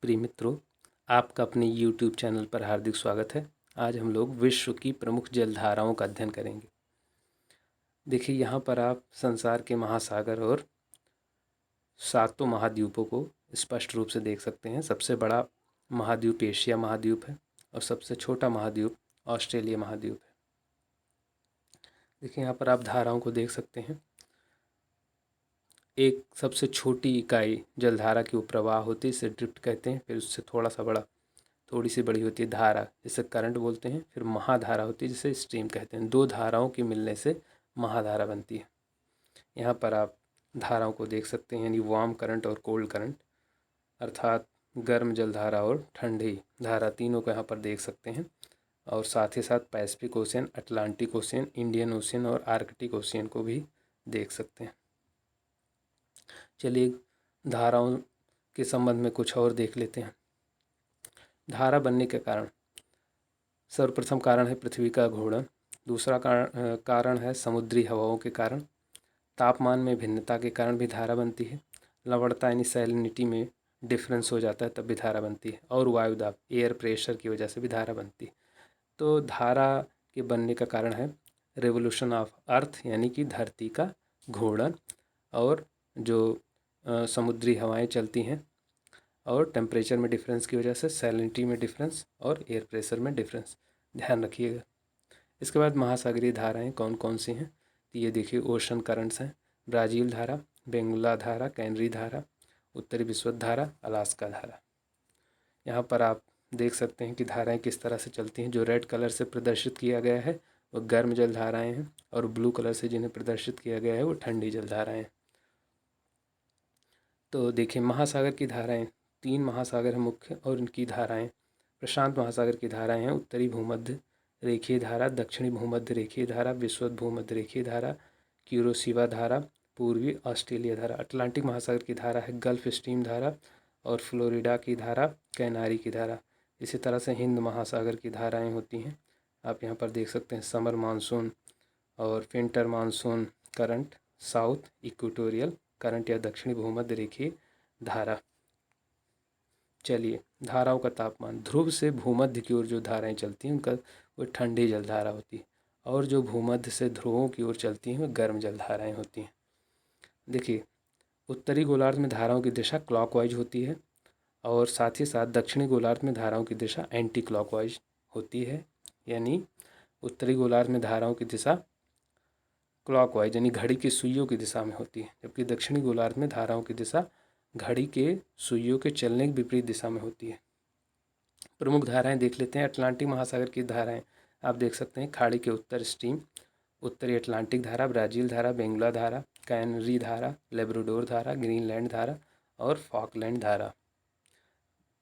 प्रिय मित्रों, आपका अपने YouTube चैनल पर हार्दिक स्वागत है। आज हम लोग विश्व की प्रमुख जलधाराओं का अध्ययन करेंगे। देखिए, यहाँ पर आप संसार के महासागर और सातों महाद्वीपों को स्पष्ट रूप से देख सकते हैं। सबसे बड़ा महाद्वीप एशिया महाद्वीप है और सबसे छोटा महाद्वीप ऑस्ट्रेलिया महाद्वीप है। देखिए, यहाँ पर आप धाराओं को देख सकते हैं। एक सबसे छोटी इकाई जलधारा की प्रवाह होती है, इसे ड्रिफ्ट कहते हैं। फिर उससे थोड़ी सी बड़ी होती है धारा, जिसे करंट बोलते हैं। फिर महाधारा होती है, जिसे स्ट्रीम कहते हैं। दो धाराओं के मिलने से महाधारा बनती है। यहाँ पर आप धाराओं को देख सकते हैं, यानी वार्म करंट और कोल्ड करंट, अर्थात गर्म जलधारा और ठंडी धारा, तीनों को यहाँ पर देख सकते हैं। और साथ ही साथ Pacific ocean, Atlantic ocean, Indian ocean और आर्कटिक ओशियन को भी देख सकते हैं। चलिए, धाराओं के संबंध में कुछ और देख लेते हैं। धारा बनने के कारण सर्वप्रथम कारण है पृथ्वी का घूर्णन। दूसरा कारण है समुद्री हवाओं के कारण। तापमान में भिन्नता के कारण भी धारा बनती है। लवणता यानी सैलिनिटी में डिफरेंस हो जाता है, तब भी धारा बनती है। और वायुदाब, एयर प्रेशर की वजह से भी धारा बनती है। तो धारा के बनने का कारण है रेवोल्यूशन ऑफ अर्थ, यानी कि धरती का घूर्णन, और जो समुद्री हवाएं चलती हैं, और टेम्परेचर में डिफरेंस की वजह से सैलिनिटी में डिफरेंस और एयर प्रेशर में डिफरेंस, ध्यान रखिएगा। इसके बाद महासागरीय धाराएं कौन कौन सी हैं, तो ये देखिए, ओशन करंट्स हैं। ब्राज़ील धारा, बेंगुला धारा, कैनरी धारा, उत्तरी विस्वत धारा, अलास्का धारा। यहाँ पर आप देख सकते हैं कि धाराएं किस तरह से चलती हैं। जो रेड कलर से प्रदर्शित किया गया है वो गर्म जल धाराएँ हैं, और ब्लू कलर से जिन्हें प्रदर्शित किया गया है वो ठंडी जल धाराएँ हैं। तो देखिए, महासागर की धाराएं, 3 महासागर हैं मुख्य, और इनकी धाराएं प्रशांत महासागर की धाराएं हैं। उत्तरी भूमध्य रेखीय धारा, दक्षिणी भूमध्य रेखीय धारा, विषुवत भूमध्य रेखीय धारा, क्यूरोसिवा धारा, पूर्वी ऑस्ट्रेलिया धारा। अटलांटिक महासागर की धारा है गल्फ स्ट्रीम धारा, और फ्लोरिडा की धारा कैनारी की धारा। इसी तरह से हिंद महासागर की धाराएँ होती हैं। आप यहाँ पर देख सकते हैं समर मानसून और winter monsoon current, south equatorial current या दक्षिणी भूमध्य रेखीय धारा। चलिए, धाराओं का तापमान, ध्रुव से भूमध्य की ओर जो धाराएं चलती हैं उनका वो ठंडी जलधारा होती है, और जो भूमध्य से ध्रुवों की ओर चलती हैं वो गर्म जलधाराएं होती हैं। देखिए, उत्तरी गोलार्ध में धाराओं की दिशा क्लॉकवाइज होती है, और साथ ही साथ दक्षिणी गोलार्ध में धाराओं की दिशा एंटी क्लॉकवाइज होती है। यानी उत्तरी गोलार्ध में धाराओं की दिशा क्लॉकवाइज यानी घड़ी की सुइयों की दिशा में होती है, जबकि दक्षिणी गोलार्ध में धाराओं की दिशा घड़ी के सुइयों के चलने की विपरीत दिशा में होती है। प्रमुख धाराएं देख लेते हैं। अटलांटिक महासागर की धाराएं आप देख सकते हैं। खाड़ी के उत्तर स्ट्रीम, उत्तरी अटलांटिक धारा, ब्राज़ील धारा, बेंगुला धारा, कैनरी धारा, लेब्राडोर धारा, ग्रीनलैंड धारा और फॉकलैंड धारा।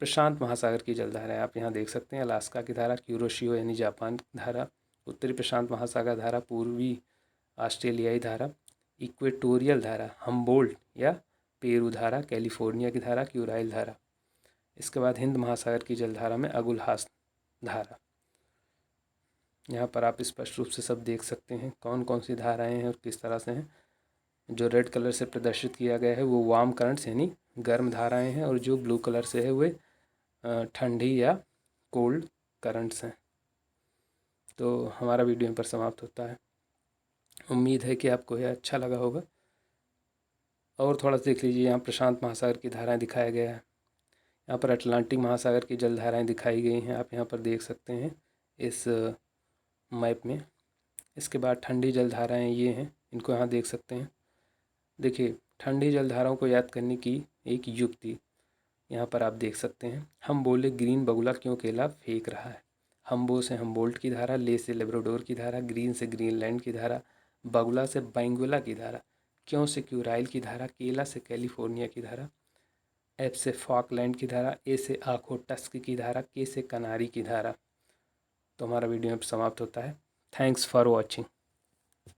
प्रशांत महासागर की जलधाराएं आप यहाँ देख सकते हैं। अलास्का की धारा, क्यूरोशियो यानी जापान धारा, उत्तरी प्रशांत महासागर धारा, पूर्वी ऑस्ट्रेलियाई धारा, इक्वेटोरियल धारा, हम्बोल्ट या पेरू धारा, कैलिफोर्निया की धारा, क्यूराइल धारा। इसके बाद हिंद महासागर की जलधारा में अगुलहास धारा। यहाँ पर आप स्पष्ट रूप से सब देख सकते हैं कौन कौन सी धाराएं हैं और किस तरह से हैं। जो रेड कलर से प्रदर्शित किया गया है वो वार्म करंट्स यानी गर्म धाराएं हैं, और जो ब्लू कलर से है वे ठंडी या कोल्ड करंट्स हैं। तो हमारा वीडियो यहाँ पर समाप्त होता है। उम्मीद है कि आपको यह अच्छा लगा होगा। और थोड़ा सा देख लीजिए, यहाँ प्रशांत महासागर की धाराएं दिखाया गया है। यहाँ पर अटलांटिक महासागर की जलधाराएं दिखाई गई हैं, आप यहाँ पर देख सकते हैं इस मैप में। इसके बाद ठंडी जलधाराएं ये हैं, इनको यहाँ देख सकते हैं। देखिए, ठंडी जलधाराओं को याद करने की एक युक्ति यहाँ पर आप देख सकते हैं। हम बोले ग्रीन बगुला क्यों केला फेंक रहा है। हम्बो से हम्बोल्ट की धारा, ले से लेब्राडोर की धारा, ग्रीन से ग्रीनलैंड की धारा, बगुला से बेंगुला की धारा, क्यों से क्यूराइल की धारा, केला से कैलिफोर्निया की धारा, एफ से फॉकलैंड की धारा, ए से आखोटस्क की धारा, के से कनारी की धारा। तो हमारा वीडियो अब समाप्त होता है। Thanks for watching.